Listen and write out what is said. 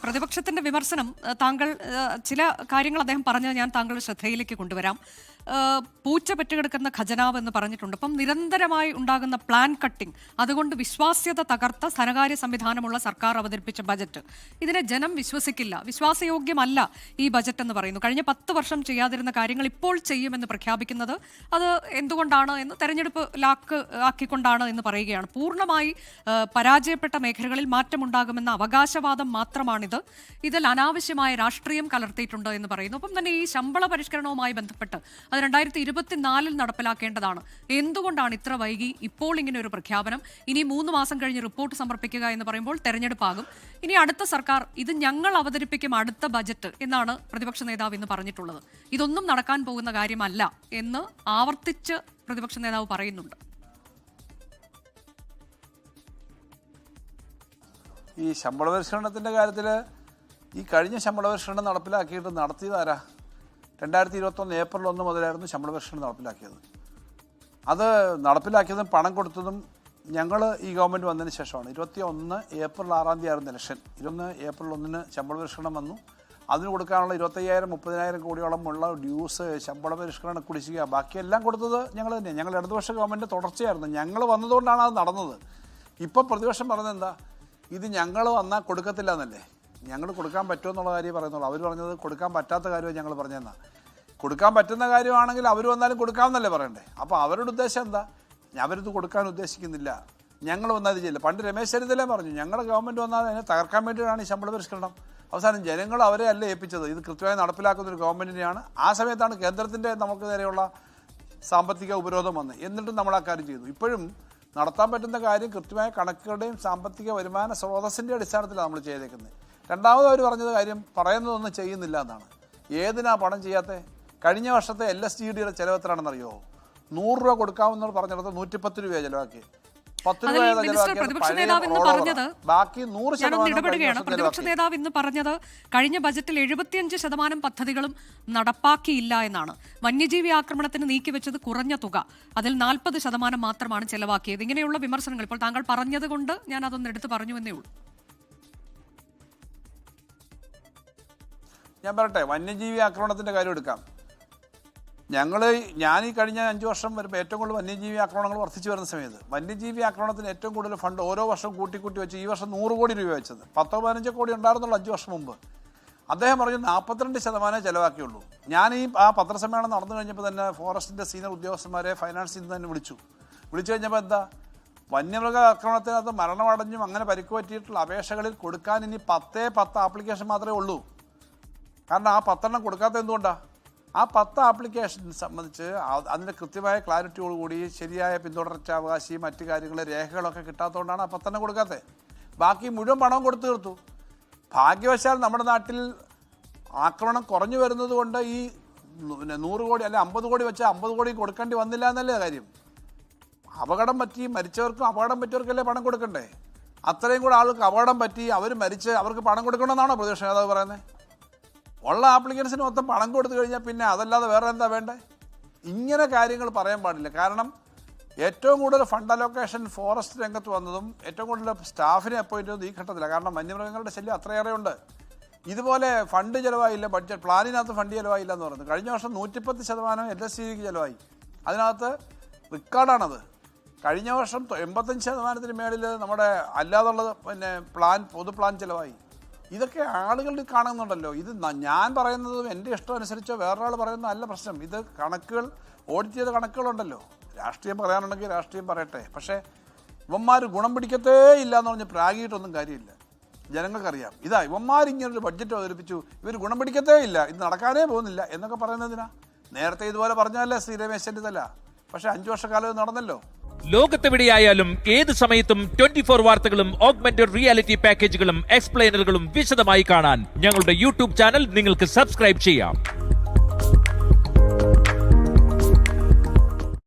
പ്രതിപക്ഷത്തിന്റെ വിമർശനം താങ്കൾ ചില കാര്യങ്ങൾ അദ്ദേഹം പറഞ്ഞത് ഞാൻ താങ്കളുടെ ശ്രദ്ധയിലേക്ക് കൊണ്ടുവരാം. പൂച്ച പെറ്റുകിടക്കുന്ന ഖജനാവ് എന്ന് പറഞ്ഞിട്ടുണ്ട്. അപ്പം നിരന്തരമായി ഉണ്ടാകുന്ന പ്ലാൻ കട്ടിംഗ്, അതുകൊണ്ട് വിശ്വാസ്യത തകർത്ത ധനകാര്യ സംവിധാനമുള്ള സർക്കാർ അവതരിപ്പിച്ച ബജറ്റ്, ഇതിനെ ജനം വിശ്വസിക്കില്ല, വിശ്വാസയോഗ്യമല്ല ഈ ബജറ്റ് എന്ന് പറയുന്നു. കഴിഞ്ഞ 10 വർഷം ചെയ്യാതിരുന്ന കാര്യങ്ങൾ ഇപ്പോൾ ചെയ്യുമെന്ന് പ്രഖ്യാപിക്കുന്നത് അത് എന്തുകൊണ്ടാണ് എന്ന് തെരഞ്ഞെടുപ്പ് ആക്കിക്കൊണ്ടാണ് എന്ന് പറയുകയാണ്. പൂർണ്ണമായി പരാജയപ്പെട്ട മേഖലകളിൽ മാറ്റമുണ്ടാകുമെന്ന അവകാശവാദം മാത്രമാണിത്. ഇതിൽ അനാവശ്യമായ രാഷ്ട്രീയം കലർത്തിയിട്ടുണ്ട് എന്ന് പറയുന്നു. അപ്പം തന്നെ ഈ ശമ്പള പരിഷ്കരണവുമായി ബന്ധപ്പെട്ട് അത് 2024 നടപ്പിലാക്കേണ്ടതാണ്. എന്തുകൊണ്ടാണ് ഇത്ര വൈകി ഇപ്പോൾ ഇങ്ങനെ ഒരു പ്രഖ്യാപനം? ഇനി 3 മാസം കഴിഞ്ഞ് റിപ്പോർട്ട് സമർപ്പിക്കുക എന്ന് പറയുമ്പോൾ തെരഞ്ഞെടുപ്പാകും. ഇനി അടുത്ത സർക്കാർ ഇത് ഞങ്ങൾ അവതരിപ്പിക്കും അടുത്ത ബജറ്റ് എന്നാണ് പ്രതിപക്ഷ നേതാവ് ഇന്ന് പറഞ്ഞിട്ടുള്ളത്. ഇതൊന്നും നടക്കാൻ പോകുന്ന കാര്യമല്ല എന്ന് ആവർത്തിച്ച് പ്രതിപക്ഷ നേതാവ് പറയുന്നുണ്ട്. ഈ ശമ്പള പരിഷ്കരണത്തിൻ്റെ കാര്യത്തിൽ ഈ കഴിഞ്ഞ ശമ്പള പരിഷ്കരണം നടപ്പിലാക്കിയിട്ട് നടത്തിയതാരാ? 2021 ഏപ്രിൽ 1 മുതലായിരുന്നു ശമ്പള പരിഷ്കരണം നടപ്പിലാക്കിയത്. അത് നടപ്പിലാക്കിയതും പണം കൊടുത്തതും ഞങ്ങൾ ഈ ഗവൺമെൻറ് വന്നതിന് ശേഷമാണ്. 21 ഏപ്രിൽ 6 ആയിരുന്നു ഇലക്ഷൻ. 21 ഏപ്രിൽ 1 ശമ്പള പരിഷ്കരണം വന്നു. അതിന് കൊടുക്കാനുള്ള 25,000-30,000 കോടിയോളം ഉള്ള ഡ്യൂസ്, ശമ്പള പരിഷ്കരണ കുടിശ്ശിക, ബാക്കിയെല്ലാം കൊടുത്തത് ഞങ്ങൾ തന്നെ. ഞങ്ങൾ ഇടതുപക്ഷ ഗവൺമെൻറ് തുടർച്ചയായിരുന്നു. ഞങ്ങൾ വന്നതുകൊണ്ടാണ് അത് നടന്നത്. ഇപ്പം പ്രതിപക്ഷം പറഞ്ഞത് എന്താ? ഇത് ഞങ്ങൾ വന്നാൽ കൊടുക്കത്തില്ല എന്നല്ലേ. ഞങ്ങൾ കൊടുക്കാൻ പറ്റുമെന്നുള്ള കാര്യം പറയുന്നുള്ളൂ. അവർ പറഞ്ഞത് കൊടുക്കാൻ പറ്റാത്ത കാര്യമാണ് ഞങ്ങൾ പറഞ്ഞതെന്നാ. കൊടുക്കാൻ പറ്റുന്ന കാര്യമാണെങ്കിൽ അവർ വന്നാലും കൊടുക്കാമെന്നല്ലേ പറയണ്ടേ. അപ്പോൾ അവരുടെ ഉദ്ദേശം എന്താ? അവരിത് കൊടുക്കാൻ ഉദ്ദേശിക്കുന്നില്ല, ഞങ്ങൾ വന്നാൽ ഇത് ചെയ്യില്ല. പണ്ട് രമേശ് ചെന്നിത്തല പറഞ്ഞു ഞങ്ങളുടെ ഗവൺമെൻറ് വന്നാൽ അതിനെ തകർക്കാൻ വേണ്ടിയിട്ടാണ് ഈ ശമ്പള പരിഷ്കരണം. അവസാനം ജനങ്ങൾ അവരെ അല്ല ഏൽപ്പിച്ചത്, ഇത് കൃത്യമായി നടപ്പിലാക്കുന്ന ഒരു ഗവൺമെൻറ്റിനെയാണ്. ആ സമയത്താണ് കേന്ദ്രത്തിൻ്റെ നമുക്ക് നേരെയുള്ള സാമ്പത്തിക ഉപരോധം വന്നത്. എന്നിട്ടും നമ്മൾ ആ കാര്യം ചെയ്തു. ഇപ്പോഴും നടത്താൻ പറ്റുന്ന കാര്യം കൃത്യമായ കണക്കുകളുടെയും സാമ്പത്തിക വരുമാന സ്രോതസ്സിൻ്റെ അടിസ്ഥാനത്തിലാണ് നമ്മൾ ചെയ്തേക്കുന്നത്. രണ്ടാമത് അവർ പറഞ്ഞത് കാര്യം പറയുന്നതൊന്നും ചെയ്യുന്നില്ല എന്നാണ്. ഏതിനാ പണം ചെയ്യാത്ത? കഴിഞ്ഞ വർഷത്തെ LSTDയുടെ ചിലവ് എത്രയാണെന്നറിയോ? 100 രൂപ കൊടുക്കാമെന്ന് പറഞ്ഞിടത്ത് 110 രൂപ ചിലവാക്കി. 10 രൂപ ബാക്കി 100%. പ്രതിപക്ഷ നേതാവ് ഇന്ന് പറഞ്ഞത് കഴിഞ്ഞ ബജറ്റിൽ 75% പദ്ധതികളും നടപ്പാക്കിയില്ല എന്നാണ്. വന്യജീവി ആക്രമണത്തിന് നീക്കിവെച്ചത് കുറഞ്ഞ തുക, അതിൽ 40% മാത്രമാണ് ചെലവാക്കിയത്. ഇങ്ങനെയുള്ള വിമർശനങ്ങൾ ഇപ്പോൾ താങ്കൾ പറഞ്ഞത് കൊണ്ട് ഞാൻ അതൊന്ന് എടുത്തു പറഞ്ഞു എന്നേ ഉള്ളൂ. ഞാൻ പറയട്ടെ, വന്യജീവി ആക്രമണത്തിൻ്റെ കാര്യം എടുക്കാം. ഞാൻ ഈ കഴിഞ്ഞ 5 വർഷം വരുമ്പോൾ ഏറ്റവും കൂടുതൽ വന്യജീവി ആക്രമണങ്ങൾ വർദ്ധിച്ചു വരുന്ന സമയത്ത് വന്യജീവി ആക്രമണത്തിന് ഏറ്റവും കൂടുതൽ ഫണ്ട് ഓരോ വർഷം കൂട്ടി വെച്ച് ഈ വർഷം 100 കോടി രൂപ വെച്ചത്. 10-15 കോടി ഉണ്ടായിരുന്നുള്ളൂ 5 വർഷം മുമ്പ്. അദ്ദേഹം പറഞ്ഞു 42% ചിലവാക്കിയുള്ളൂ. ഞാൻ ആ പത്രസമ്മേളനം നടന്നു കഴിഞ്ഞപ്പോൾ തന്നെ ഫോറസ്റ്റിൻ്റെ സീനിയർ ഉദ്യോഗസ്ഥന്മാരെ ഫൈനാൻസിൽ നിന്ന് തന്നെ വിളിച്ചു കഴിഞ്ഞപ്പോൾ എന്താ, വന്യമൃഗ ആക്രമണത്തിനകത്ത് മരണമടഞ്ഞും അങ്ങനെ പരിക്ക് പറ്റിയിട്ടുള്ള അപേക്ഷകളിൽ കൊടുക്കാൻ ഇനി 10 ആപ്ലിക്കേഷൻ മാത്രമേ ഉള്ളൂ. കാരണം ആ 10 കൊടുക്കാത്ത എന്തുകൊണ്ടാണ്? ആ 10 ആപ്ലിക്കേഷൻ സംബന്ധിച്ച് അതിൻ്റെ കൃത്യമായ ക്ലാരിറ്റിയോടുകൂടി ശരിയായ പിന്തുടർച്ചാവകാശി മറ്റു കാര്യങ്ങൾ രേഖകളൊക്കെ കിട്ടാത്തതുകൊണ്ടാണ് ആ 10 കൊടുക്കാത്തത്. ബാക്കി മുഴുവൻ പണവും കൊടുത്തു തീർത്തു. ഭാഗ്യവശാൽ നമ്മുടെ നാട്ടിൽ ആക്രമണം കുറഞ്ഞു വരുന്നത് കൊണ്ട് ഈ 100 കോടി അല്ലെ 50 കോടി വെച്ചാൽ 50 കോടി കൊടുക്കേണ്ടി വന്നില്ല എന്നല്ലേ കാര്യം. അപകടം പറ്റി മരിച്ചവർക്കും അപകടം പറ്റിയവർക്കല്ലേ പണം കൊടുക്കണ്ടേ? അത്രയും കൂടെ ആൾക്ക് അപകടം പറ്റി അവർ മരിച്ച് അവർക്ക് പണം കൊടുക്കണമെന്നാണോ പ്രതിപക്ഷ നേതാവ് പറയുന്നത്? ഉള്ള ആപ്ലിക്കൻസിന് മൊത്തം പണം കൊടുത്തു കഴിഞ്ഞാൽ പിന്നെ അതല്ലാതെ വേറെ എന്താ വേണ്ടേ? ഇങ്ങനെ കാര്യങ്ങൾ പറയാൻ പാടില്ല. കാരണം ഏറ്റവും കൂടുതൽ ഫണ്ട് അലോക്കേഷൻ ഫോറസ്റ്റ് രംഗത്ത് വന്നതും ഏറ്റവും കൂടുതൽ സ്റ്റാഫിനെ അപ്പോയിൻ്റ് ചെയ്തത് ഈ ഘട്ടത്തിലാണ്. കാരണം വന്യമൃഗങ്ങളുടെ ശല്യം അത്രയേറെ ഉണ്ട്. ഇതുപോലെ ഫണ്ട് ചിലവായില്ല, ബഡ്ജറ്റ് പ്ലാനിനകത്ത് ഫണ്ട് ചിലവായില്ല എന്ന് പറയുന്നത്. കഴിഞ്ഞ വർഷം 110% LSTDക്ക് ചിലവായി. അതിനകത്ത് റെക്കോർഡാണത്. കഴിഞ്ഞ വർഷം 85% മേളിൽ നമ്മുടെ അല്ലാതുള്ളത് പൊതു പ്ലാൻ ചിലവായി. ഇതൊക്കെ ആളുകൾ കാണുന്നുണ്ടല്ലോ. ഇത് ഞാൻ പറയുന്നതും എൻ്റെ ഇഷ്ടം അനുസരിച്ചോ വേറൊരാൾ പറയുന്ന അല്ല പ്രശ്നം. ഇത് കണക്കുകൾ, ഓഡിറ്റ് ചെയ്ത കണക്കുകളുണ്ടല്ലോ. രാഷ്ട്രീയം പറയാനുണ്ടെങ്കിൽ രാഷ്ട്രീയം പറയട്ടെ. പക്ഷേ ഇവന്മാർ ഗുണം പിടിക്കത്തേ ഇല്ല എന്ന് പറഞ്ഞ് പ്രാഗിയിട്ടൊന്നും കാര്യമില്ല. ജനങ്ങൾക്കറിയാം ഇവന്മാരിങ്ങനൊരു ബഡ്ജറ്റ് അവതരിപ്പിച്ചു, ഇവർ ഗുണം പിടിക്കത്തേ ഇല്ല, ഇത് നടക്കാനേ പോകുന്നില്ല എന്നൊക്കെ പറയുന്നതിനാ. നേരത്തെ ഇതുപോലെ പറഞ്ഞതല്ലേ ശ്രീ രമേശ് ചെന്നിത്തല. പക്ഷേ 5 വർഷക്കാലം ഇത് നടന്നല്ലോ. ലോകത്തെവിടെയായാലും ഏത് സമയത്തും 24 വാർത്തകളും ഓഗ്മെന്റഡ് റിയാലിറ്റി പാക്കേജുകളും എക്സ്പ്ലെയിനറുകളും വിശദമായി കാണാൻ ഞങ്ങളുടെ യൂട്യൂബ് ചാനൽ നിങ്ങൾക്ക് സബ്സ്ക്രൈബ് ചെയ്യാം.